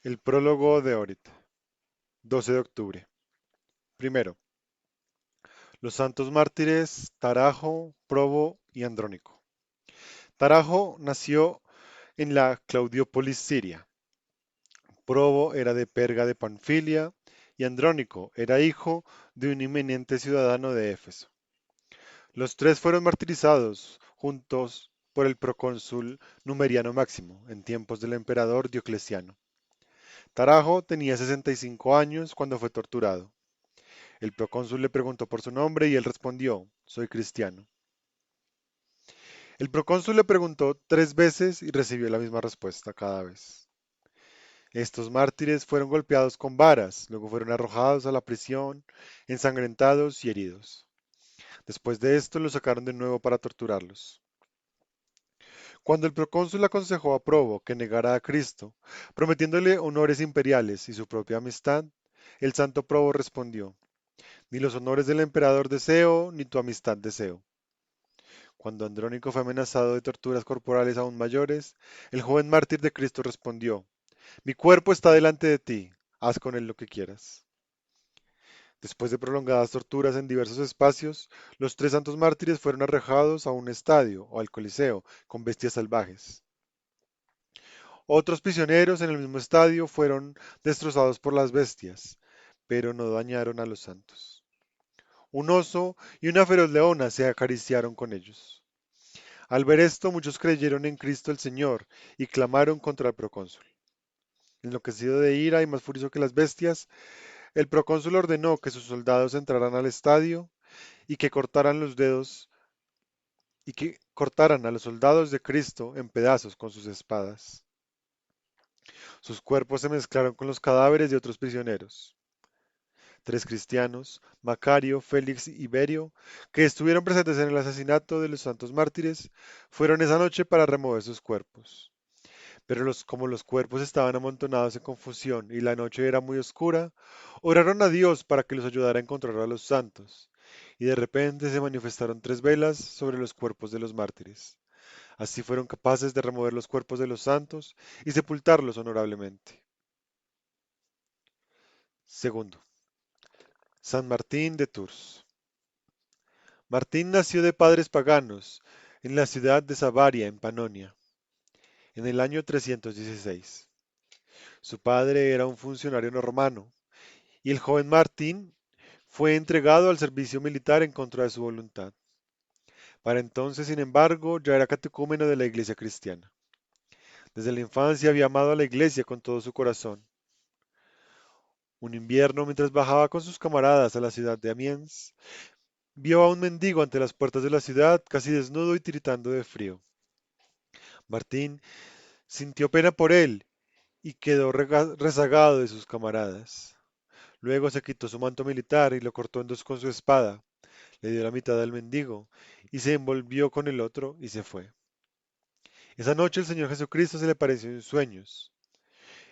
El prólogo de Orit, 12 de octubre. Primero, los santos mártires Tarajo, Probo y Andrónico. Tarajo nació en la Claudiópolis siria. Probo era de Perga de Panfilia y Andrónico era hijo de un eminente ciudadano de Éfeso. Los tres fueron martirizados juntos por el procónsul Numeriano Máximo en tiempos del emperador Diocleciano. Tarajo tenía 65 años cuando fue torturado. El procónsul le preguntó por su nombre y él respondió, soy cristiano. El procónsul le preguntó 3 veces y recibió la misma respuesta cada vez. Estos mártires fueron golpeados con varas, luego fueron arrojados a la prisión, ensangrentados y heridos. Después de esto los sacaron de nuevo para torturarlos. Cuando el procónsul aconsejó a Probo que negara a Cristo, prometiéndole honores imperiales y su propia amistad, el santo Probo respondió, ni los honores del emperador deseo, ni tu amistad deseo. Cuando Andrónico fue amenazado de torturas corporales aún mayores, el joven mártir de Cristo respondió, mi cuerpo está delante de ti, haz con él lo que quieras. Después de prolongadas torturas en diversos espacios, los tres santos mártires fueron arrojados a un estadio o al Coliseo con bestias salvajes. Otros prisioneros en el mismo estadio fueron destrozados por las bestias, pero no dañaron a los santos. Un oso y una feroz leona se acariciaron con ellos. Al ver esto, muchos creyeron en Cristo el Señor y clamaron contra el procónsul. Enloquecido de ira y más furioso que las bestias, el procónsul ordenó que sus soldados entraran al estadio y que cortaran los dedos y que cortaran a los soldados de Cristo en pedazos con sus espadas. Sus cuerpos se mezclaron con los cadáveres de otros prisioneros. 3 cristianos, Macario, Félix y Iberio, que estuvieron presentes en el asesinato de los santos mártires, fueron esa noche para remover sus cuerpos. Pero como los cuerpos estaban amontonados en confusión y la noche era muy oscura, oraron a Dios para que los ayudara a encontrar a los santos. Y de repente se manifestaron 3 velas sobre los cuerpos de los mártires. Así fueron capaces de remover los cuerpos de los santos y sepultarlos honorablemente. Segundo, San Martín de Tours. Martín nació de padres paganos en la ciudad de Savaria, en Panonia, en el año 316. Su padre era un funcionario romano y el joven Martín fue entregado al servicio militar en contra de su voluntad. Para entonces, sin embargo, ya era catecúmeno de la iglesia cristiana. Desde la infancia había amado a la iglesia con todo su corazón. Un invierno, mientras bajaba con sus camaradas a la ciudad de Amiens, vio a un mendigo ante las puertas de la ciudad, casi desnudo y tiritando de frío. Martín sintió pena por él y quedó rezagado de sus camaradas. Luego se quitó su manto militar y lo cortó en dos con su espada. Le dio la mitad al mendigo y se envolvió con el otro y se fue. Esa noche el Señor Jesucristo se le apareció en sueños,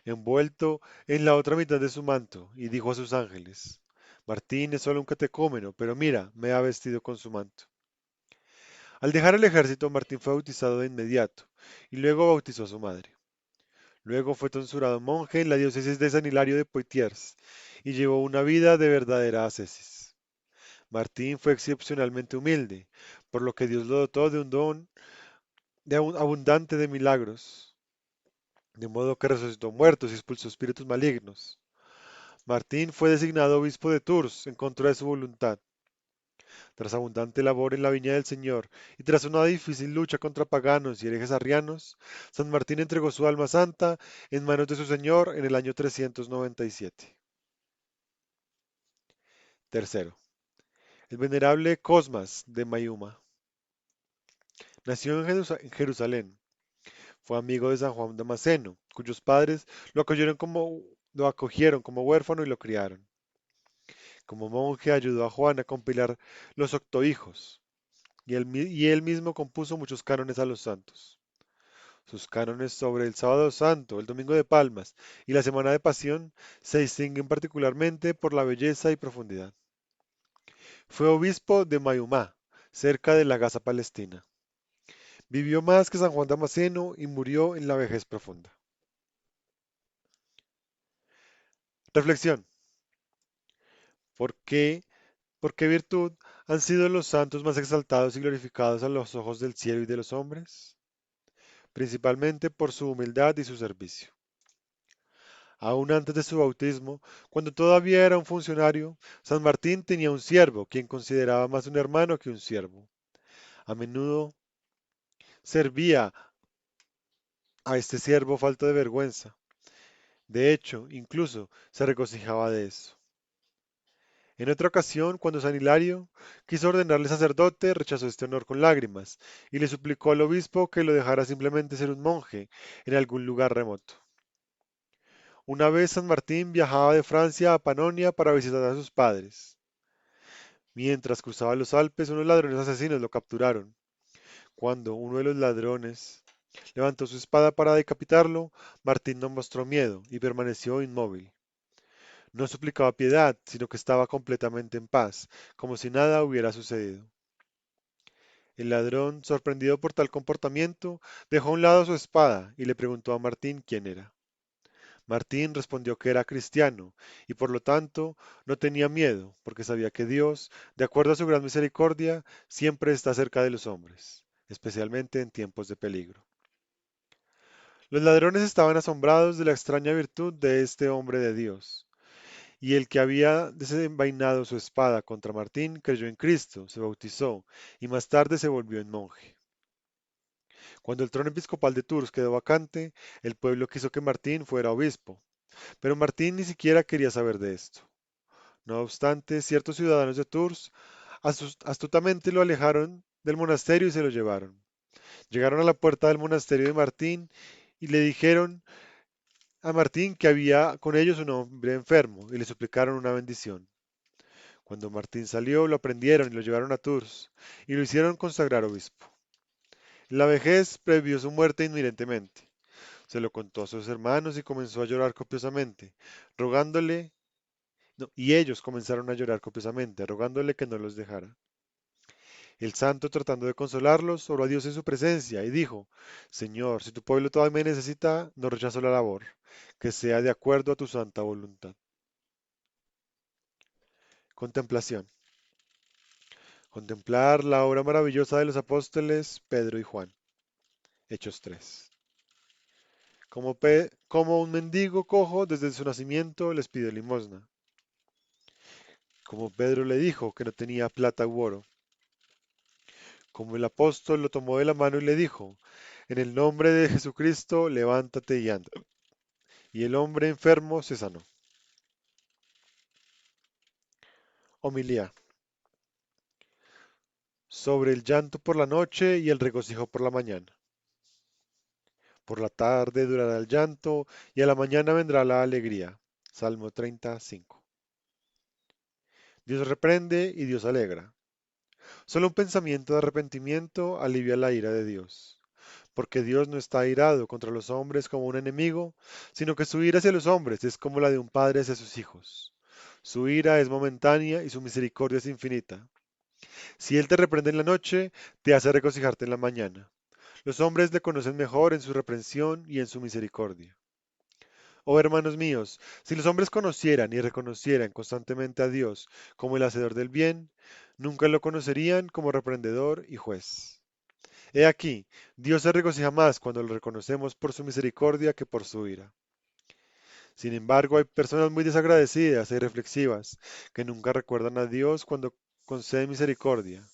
envuelto en la otra mitad de su manto, y dijo a sus ángeles, Martín es solo un catecúmeno, pero mira, me ha vestido con su manto. Al dejar el ejército, Martín fue bautizado de inmediato, y luego bautizó a su madre. Luego fue tonsurado monje en la diócesis de San Hilario de Poitiers, y llevó una vida de verdadera ascesis. Martín fue excepcionalmente humilde, por lo que Dios lo dotó de un don abundante de milagros, de modo que resucitó muertos y expulsó espíritus malignos. Martín fue designado obispo de Tours en contra de su voluntad. Tras abundante labor en la viña del Señor y tras una difícil lucha contra paganos y herejes arrianos, San Martín entregó su alma santa en manos de su Señor en el año 397. Tercero, el venerable Cosmas de Mayuma. Nació en en Jerusalén. Fue amigo de San Juan Damasceno, cuyos padres lo acogieron como huérfano y lo criaron. Como monje ayudó a Juan a compilar los octohijos, y él mismo compuso muchos cánones a los santos. Sus cánones sobre el Sábado Santo, el Domingo de Palmas y la Semana de Pasión se distinguen particularmente por la belleza y profundidad. Fue obispo de Mayumá, cerca de la Gaza palestina. Vivió más que San Juan Damasceno y murió en la vejez profunda. Reflexión. ¿Por qué, por qué virtud han sido los santos más exaltados y glorificados a los ojos del cielo y de los hombres? Principalmente por su humildad y su servicio. Aún antes de su bautismo, cuando todavía era un funcionario, San Martín tenía un siervo, quien consideraba más un hermano que un siervo. A menudo servía a este siervo falta de vergüenza. De hecho, incluso se regocijaba de eso. En otra ocasión, cuando San Hilario quiso ordenarle sacerdote, rechazó este honor con lágrimas y le suplicó al obispo que lo dejara simplemente ser un monje en algún lugar remoto. Una vez San Martín viajaba de Francia a Panonia para visitar a sus padres. Mientras cruzaba los Alpes, unos ladrones asesinos lo capturaron. Cuando uno de los ladrones levantó su espada para decapitarlo, Martín no mostró miedo y permaneció inmóvil. No suplicaba piedad, sino que estaba completamente en paz, como si nada hubiera sucedido. El ladrón, sorprendido por tal comportamiento, dejó a un lado su espada y le preguntó a Martín quién era. Martín respondió que era cristiano y por lo tanto no tenía miedo, porque sabía que Dios, de acuerdo a su gran misericordia, siempre está cerca de los hombres, especialmente en tiempos de peligro. Los ladrones estaban asombrados de la extraña virtud de este hombre de Dios, y el que había desenvainado su espada contra Martín creyó en Cristo, se bautizó y más tarde se volvió en monje. Cuando el trono episcopal de Tours quedó vacante, el pueblo quiso que Martín fuera obispo, pero Martín ni siquiera quería saber de esto. No obstante, ciertos ciudadanos de Tours astutamente lo alejaron del monasterio y se lo llevaron. Llegaron a la puerta del monasterio de Martín y le dijeron a Martín que había con ellos un hombre enfermo y le suplicaron una bendición. Cuando Martín salió, lo prendieron y lo llevaron a Tours y lo hicieron consagrar obispo. En la vejez previó su muerte inminentemente. Se lo contó a sus hermanos y comenzó a llorar copiosamente, rogándole, no, y ellos comenzaron a llorar copiosamente, rogándole que no los dejara. El santo, tratando de consolarlos, oró a Dios en su presencia y dijo, Señor, si tu pueblo todavía me necesita, no rechazo la labor, que sea de acuerdo a tu santa voluntad. Contemplación. Contemplar la obra maravillosa de los apóstoles Pedro y Juan. Hechos 3. Como un mendigo cojo desde su nacimiento les pidió limosna. Como Pedro le dijo que no tenía plata u oro. Como el apóstol lo tomó de la mano y le dijo, en el nombre de Jesucristo, levántate y anda. Y el hombre enfermo se sanó. Homilía. Sobre el llanto por la noche y el regocijo por la mañana. Por la tarde durará el llanto y a la mañana vendrá la alegría. Salmo 35. Dios reprende y Dios alegra. Solo un pensamiento de arrepentimiento alivia la ira de Dios, porque Dios no está airado contra los hombres como un enemigo, sino que su ira hacia los hombres es como la de un padre hacia sus hijos. Su ira es momentánea y su misericordia es infinita. Si Él te reprende en la noche, te hace regocijarte en la mañana. Los hombres le conocen mejor en su reprensión y en su misericordia. Oh hermanos míos, si los hombres conocieran y reconocieran constantemente a Dios como el hacedor del bien, nunca lo conocerían como reprendedor y juez. He aquí, Dios se regocija más cuando lo reconocemos por su misericordia que por su ira. Sin embargo, hay personas muy desagradecidas e irreflexivas que nunca recuerdan a Dios cuando concede misericordia,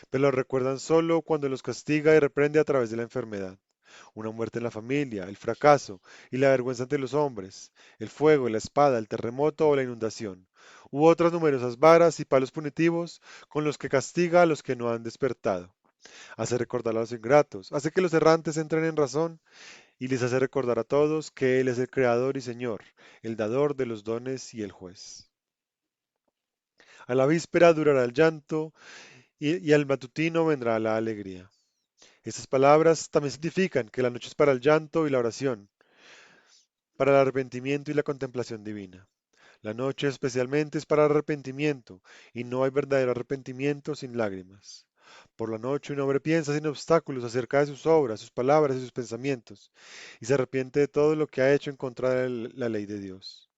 pero lo recuerdan solo cuando los castiga y reprende a través de la enfermedad, una muerte en la familia, el fracaso y la vergüenza ante los hombres, el fuego, la espada, el terremoto o la inundación, u otras numerosas varas y palos punitivos con los que castiga a los que no han despertado. Hace recordar a los ingratos, hace que los errantes entren en razón y les hace recordar a todos que Él es el Creador y Señor, el dador de los dones y el juez. A la víspera durará el llanto y al matutino vendrá la alegría. Estas palabras también significan que la noche es para el llanto y la oración, para el arrepentimiento y la contemplación divina. La noche especialmente es para arrepentimiento, y no hay verdadero arrepentimiento sin lágrimas. Por la noche un hombre piensa sin obstáculos acerca de sus obras, sus palabras y sus pensamientos, y se arrepiente de todo lo que ha hecho en contra de la ley de Dios.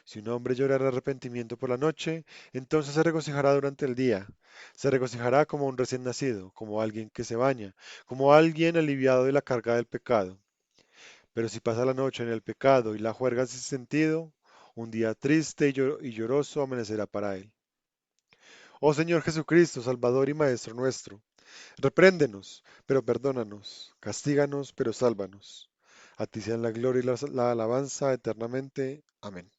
Si un hombre llora el arrepentimiento por la noche, entonces se regocijará durante el día. Se regocijará como un recién nacido, como alguien que se baña, como alguien aliviado de la carga del pecado. Pero si pasa la noche en el pecado y la juerga sin sentido, un día triste y lloroso amanecerá para él. Oh Señor Jesucristo, Salvador y Maestro nuestro, repréndenos, pero perdónanos, castíganos, pero sálvanos. A ti sean la gloria y la alabanza eternamente. Amén.